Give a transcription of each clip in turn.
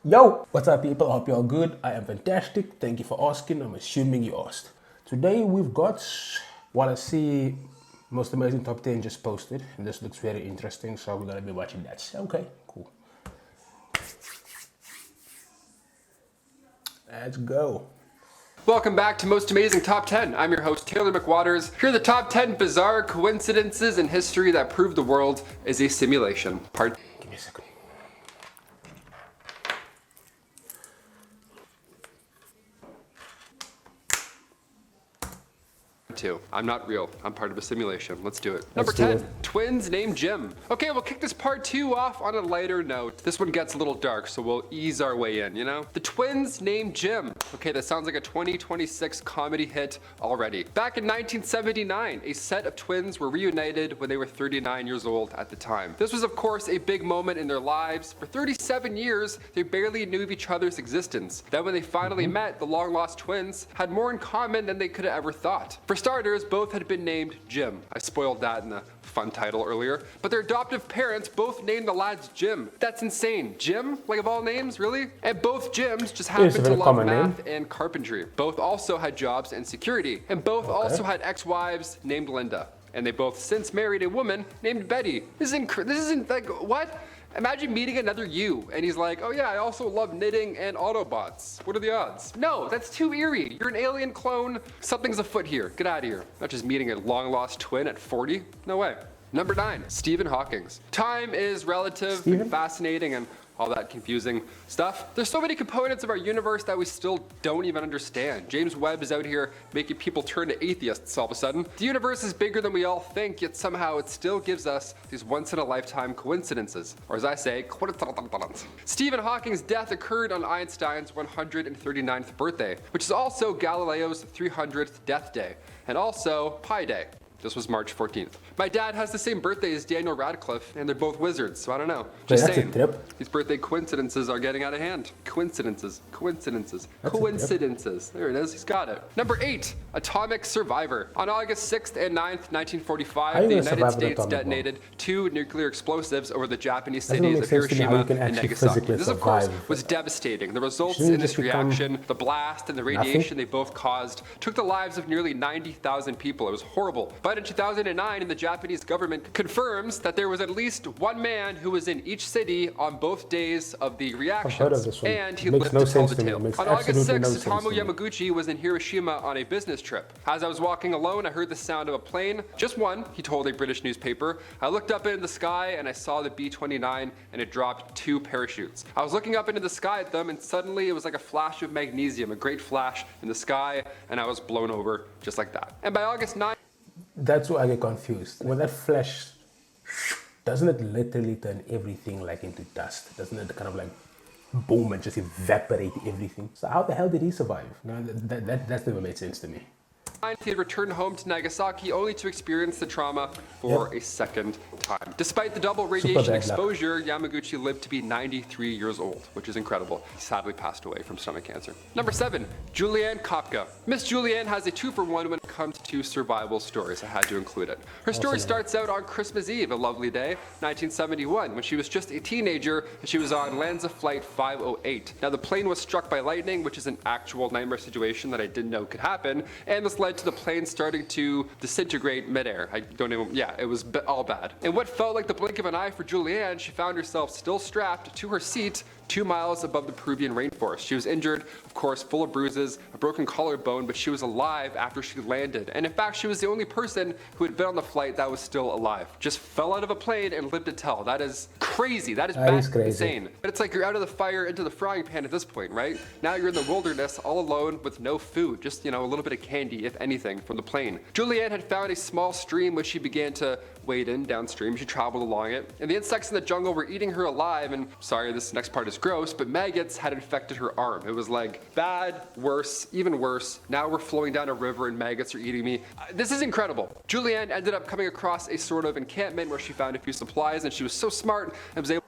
Yo, what's up people? I hope you're good. I am fantastic. Thank you for asking. I'm assuming you asked. Today we've got what I see most amazing top 10 just posted. And this looks very interesting, so we're gonna be watching that. Okay, cool. Let's go. Welcome back to Most Amazing Top 10. I'm your host, Taylor McWaters. Here are the top 10 bizarre coincidences in history that prove the world is a simulation. Give me a second. I'm not real. I'm part of a simulation. Let's do it. Number 10, twins named Jim. Okay, we'll kick this part 2 off on a lighter note. This one gets a little dark, so we'll ease our way in, you know? The twins named Jim. Okay, that sounds like a 2026 comedy hit already. Back in 1979, a set of twins were reunited when they were 39 years old at the time. This was, of course, a big moment in their lives. For 37 years, they barely knew of each other's existence. Then when they finally met, the long-lost twins had more in common than they could have ever thought. For starters, both had been named Jim. I spoiled that in the fun title earlier. But their adoptive parents both named the lads Jim. That's insane. Jim? Like of all names, really? And both Jims just happened to love math and carpentry. Both also had jobs and security. And both also had ex-wives named Linda. And they both since married a woman named Betty. This isn't like, what? Imagine meeting another you, and he's like, oh yeah, I also love knitting and Autobots. What are the odds? No, that's too eerie. You're an alien clone. Something's afoot here. Get out of here. Not just meeting a long-lost twin at 40. No way. Number 9, Stephen Hawking. Time is relative and fascinating and all that confusing stuff. There's so many components of our universe that we still don't even understand. James Webb is out here making people turn to atheists all of a sudden. The universe is bigger than we all think, yet somehow it still gives us these once-in-a-lifetime coincidences. Or as I say, coincidence. Stephen Hawking's death occurred on Einstein's 139th birthday, which is also Galileo's 300th death day, and also Pi Day. This was March 14th. My dad has the same birthday as Daniel Radcliffe, and they're both wizards, so I don't know. Just saying. These birthday coincidences are getting out of hand. Coincidences. There it is. He's got it. Number 8, atomic survivor. On August 6th and 9th, 1945, the United States detonated 2 nuclear explosives over the Japanese cities of Hiroshima and Nagasaki. This, of course, was devastating. The results in this reaction, the blast and the radiation they both caused, took the lives of nearly 90,000 people. It was horrible. But in 2009, the Japanese government confirms that there was at least one man who was in each city on both days of the reactions, and he lived to tell the tale. On August 6th, Satomu Yamaguchi was in Hiroshima on a business trip. As I was walking alone, I heard the sound of a plane. Just one, he told a British newspaper. I looked up into the sky and I saw the B-29 and it dropped 2 parachutes. I was looking up into the sky at them and suddenly it was like a flash of magnesium, a great flash in the sky, and I was blown over just like that. And by August 9th, that's where I get confused. When that flash, doesn't it literally turn everything like into dust? Doesn't it kind of like boom and just evaporate everything? So how the hell did he survive? No, that never made sense to me. He had returned home to Nagasaki only to experience the trauma for a second time. Despite the double radiation exposure, Yamaguchi lived to be 93 years old, which is incredible. He sadly passed away from stomach cancer. Number 7, Julianne Kopka. Miss Julianne has a 2-for-1 when it comes to survival stories. I had to include it. Her story starts out on Christmas Eve, a lovely day, 1971, when she was just a teenager and she was on Lanza Flight 508. Now the plane was struck by lightning, which is an actual nightmare situation that I didn't know could happen, and this led to the plane starting to disintegrate midair. I don't even, it was all bad. In what felt like the blink of an eye for Julianne, she found herself still strapped to her seat 2 miles above the Peruvian rainforest. She was injured, of course, full of bruises, a broken collarbone, but she was alive after she landed. And in fact, she was the only person who had been on the flight that was still alive. Just fell out of a plane and lived to tell. That is crazy. That is insane. But it's like you're out of the fire into the frying pan at this point, right? Now you're in the wilderness all alone with no food, just, a little bit of candy, if anything, from the plane. Julianne had found a small stream which she began to wade in downstream. She traveled along it, and the insects in the jungle were eating her alive, and sorry, this next part is gross, but maggots had infected her arm. It was like bad, worse, even worse. Now we're flowing down a river and maggots are eating me. This is incredible. Julianne ended up coming across a sort of encampment where she found a few supplies, and she was so smart and was able.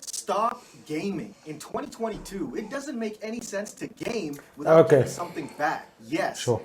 Stop gaming. In 2022, it doesn't make any sense to game without doing something bad. Yes. Sure.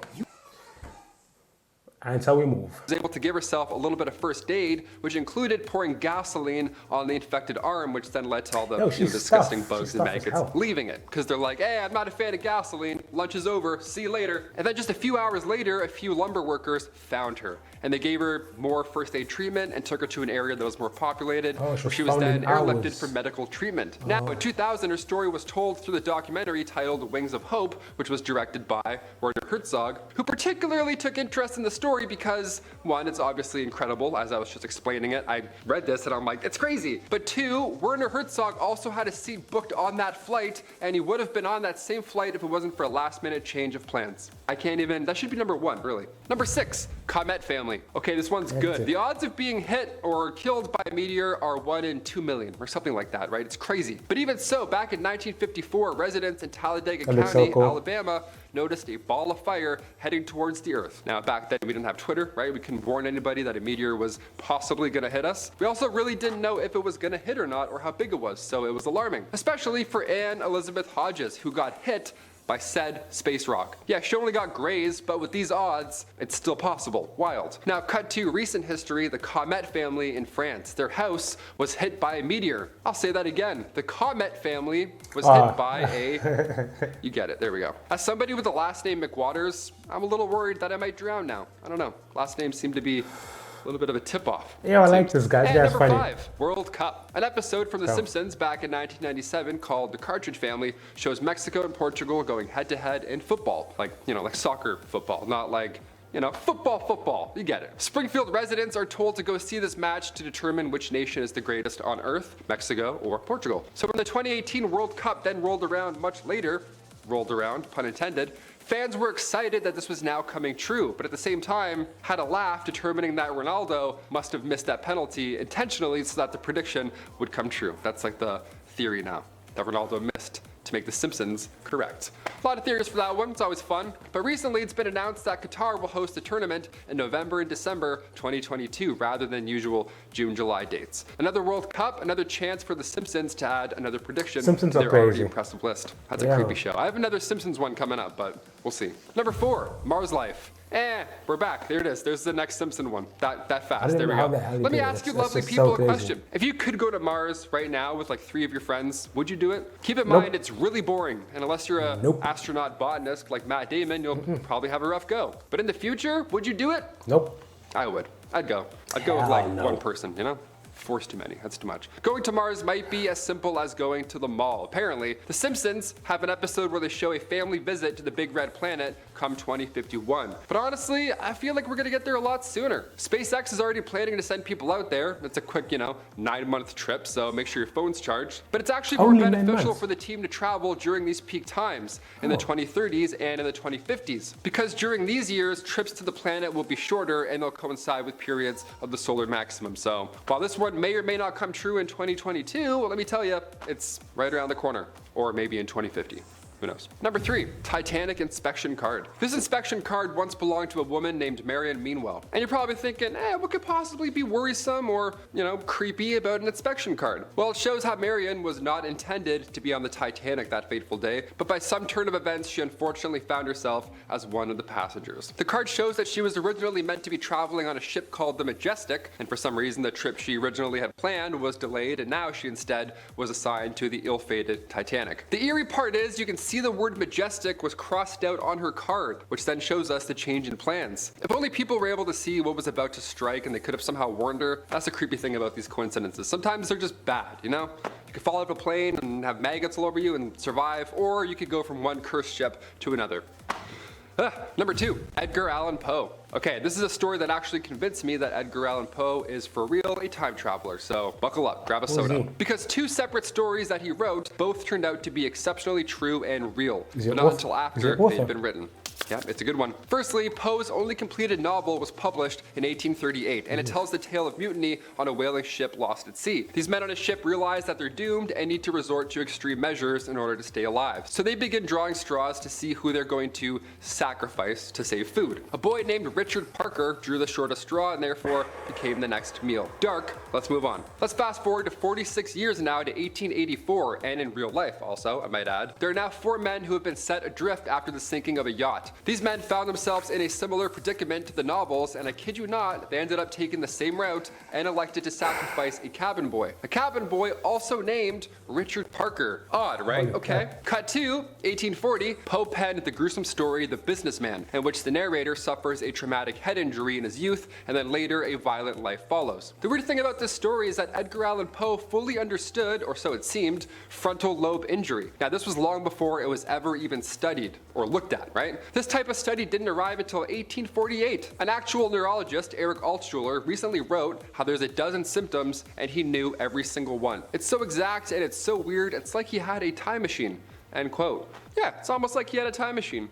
Until we move. Was able to give herself a little bit of first aid, which included pouring gasoline on the infected arm, which then led to all the disgusting bugs and maggots leaving it. Because they're like, hey, I'm not a fan of gasoline. Lunch is over. See you later. And then just a few hours later, a few lumber workers found her. And they gave her more first aid treatment and took her to an area that was more populated, where she was then airlifted for medical treatment. Now, in 2000, her story was told through the documentary titled Wings of Hope, which was directed by Werner Herzog, who particularly took interest in the story because, one, it's obviously incredible, as I was just explaining it. I read this and I'm like, it's crazy. But two, Werner Herzog also had a seat booked on that flight, and he would have been on that same flight if it wasn't for a last-minute change of plans. I can't even, that should be number 1, really. Number 6, Comet family. Okay, this one's good. The odds of being hit or killed by a meteor are 1 in 2 million, or something like that, right? It's crazy. But even so, back in 1954, residents in Talladega County, Alabama, noticed a ball of fire heading towards the Earth. Now, back then, we didn't have Twitter, right? We couldn't warn anybody that a meteor was possibly gonna hit us. We also really didn't know if it was gonna hit or not, or how big it was, so it was alarming. Especially for Anne Elizabeth Hodges, who got hit by said space rock. Yeah, she only got grazed, but with these odds, it's still possible. Wild. Now, cut to recent history, the Comet family in France. Their house was hit by a meteor. I'll say that again. The Comet family was hit by a... You get it, there we go. As somebody with the last name McWaters, I'm a little worried that I might drown now. I don't know. Last names seem to be a little bit of a tip-off. Yeah, I like this guy. That's funny. Number 5, World Cup. An episode from The Simpsons back in 1997 called The Cartridge Family shows Mexico and Portugal going head-to-head in football. Like, like soccer football, not like, football. You get it. Springfield residents are told to go see this match to determine which nation is the greatest on Earth, Mexico or Portugal. So when the 2018 World Cup then rolled around much later, pun intended, fans were excited that this was now coming true, but at the same time had a laugh determining that Ronaldo must have missed that penalty intentionally so that the prediction would come true. That's like the theory now, that Ronaldo missed to make The Simpsons correct. A lot of theories for that one, it's always fun. But recently it's been announced that Qatar will host a tournament in November and December 2022 rather than usual June-July dates. Another World Cup, another chance for The Simpsons to add another prediction to their already impressive list. That's a creepy show. I have another Simpsons one coming up, but we'll see. Number 4, Mars life. We're back. There it is. There's the next Simpson one. That fast. There we go. Let me ask you lovely people a question. If you could go to Mars right now with like 3 of your friends, would you do it? Keep in mind, it's really boring. And unless you're a astronaut botanist like Matt Damon, you'll probably have a rough go. But in the future, would you do it? Nope. I would. I'd go. I'd go with like one person, Force too many, that's too much. Going to Mars might be as simple as going to the mall. Apparently, The Simpsons have an episode where they show a family visit to the big red planet come 2051. But honestly, I feel like we're gonna get there a lot sooner. SpaceX is already planning to send people out there. It's a quick, 9-month trip, so make sure your phone's charged. But it's actually more beneficial for the team to travel during these peak times in the 2030s and in the 2050s. Because during these years, trips to the planet will be shorter and they'll coincide with periods of the solar maximum. So while this one may or may not come true in 2022, well, let me tell you, it's right around the corner, or maybe in 2050. Who knows? Number 3, Titanic inspection card. This inspection card once belonged to a woman named Marion Meanwell. And you're probably thinking, what could possibly be worrisome or, creepy about an inspection card? Well, it shows how Marion was not intended to be on the Titanic that fateful day, but by some turn of events, she unfortunately found herself as one of the passengers. The card shows that she was originally meant to be traveling on a ship called the Majestic, and for some reason, the trip she originally had planned was delayed, and now she instead was assigned to the ill-fated Titanic. The eerie part is you can see the word Majestic was crossed out on her card, which then shows us the change in plans. If only people were able to see what was about to strike and they could have somehow warned her. That's the creepy thing about these coincidences. Sometimes they're just bad, You could fall out of a plane and have maggots all over you and survive, or you could go from one cursed ship to another. Number 2, Edgar Allan Poe. Okay, this is a story that actually convinced me that Edgar Allan Poe is for real a time traveler, so buckle up, grab a soda. Because 2 separate stories that he wrote both turned out to be exceptionally true and real, but not until after they'd been written. Yeah, it's a good one. Firstly, Poe's only completed novel was published in 1838, and it tells the tale of mutiny on a whaling ship lost at sea. These men on a ship realize that they're doomed and need to resort to extreme measures in order to stay alive. So they begin drawing straws to see who they're going to sacrifice to save food. A boy named Richard Parker drew the shortest straw and therefore became the next meal. Dark, let's move on. Let's fast forward to 46 years now to 1884, and in real life also, I might add. There are now 4 men who have been set adrift after the sinking of a yacht. These men found themselves in a similar predicament to the novels, and I kid you not, they ended up taking the same route and elected to sacrifice a cabin boy. A cabin boy also named Richard Parker. Odd, right? Okay. Cut to 1840, Poe penned the gruesome story The Businessman, in which the narrator suffers a traumatic head injury in his youth, and then later a violent life follows. The weird thing about this story is that Edgar Allan Poe fully understood, or so it seemed, frontal lobe injury. Now this was long before it was ever even studied or looked at, right? This type of study didn't arrive until 1848. An actual neurologist, Eric Altschuler, recently wrote how there's a dozen symptoms and he knew every single one. It's so exact and it's so weird, it's like he had a time machine. End quote. Yeah, it's almost like he had a time machine.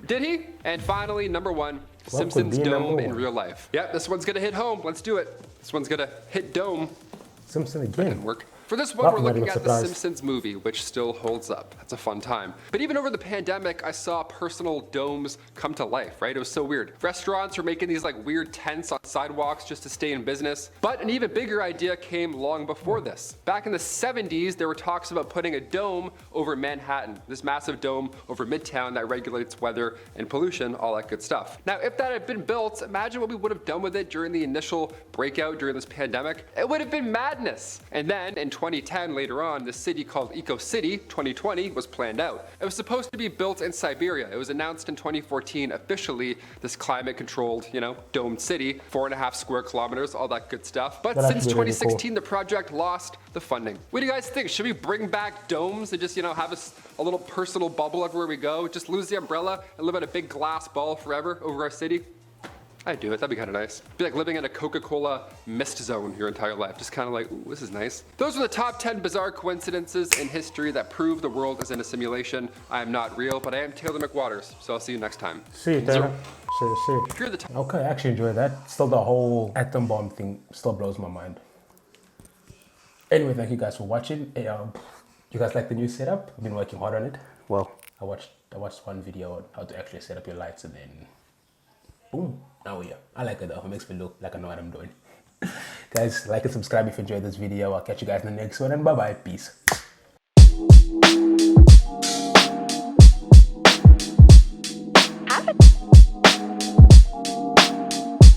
Did he? And finally, number one, Simpsons dome in real life. Yep, this one's gonna hit home. Let's do it. This one's gonna hit dome. Simpson again. Didn't work. For this one, we're looking at the Simpsons movie, which still holds up. That's a fun time. But even over the pandemic, I saw personal domes come to life, right? It was so weird. Restaurants were making these like weird tents on sidewalks just to stay in business. But an even bigger idea came long before this. Back in the 70s, there were talks about putting a dome over Manhattan, this massive dome over Midtown that regulates weather and pollution, all that good stuff. Now, if that had been built, imagine what we would have done with it during the initial breakout during this pandemic. It would have been madness. And then in 2010, later on, the city called Eco City 2020 was planned out. It was supposed to be built in Siberia. It was announced in 2014 officially, this climate controlled, domed city, 4.5 square kilometers, all that good stuff. But since 2016, the project lost the funding. What do you guys think? Should we bring back domes and just, have a little personal bubble everywhere we go? Just lose the umbrella and live in a big glass ball forever over our city? I'd do it. That'd be kind of nice. Be like living in a Coca-Cola mist zone your entire life. Just kind of like, ooh, this is nice. Those are the top 10 bizarre coincidences in history that prove the world is in a simulation. I am not real, but I am Taylor McWaters. So I'll see you next time. See you, Taylor. See you. If you're the okay, I actually enjoyed that. Still, the whole atom bomb thing still blows my mind. Anyway, thank you guys for watching. You guys like the new setup? I've been working hard on it. Well, I watched one video on how to actually set up your lights and then boom. Now we're here. I like it though. It makes me look like I know what I'm doing. Guys, like and subscribe if you enjoyed this video. I'll catch you guys in the next one and bye-bye. Peace.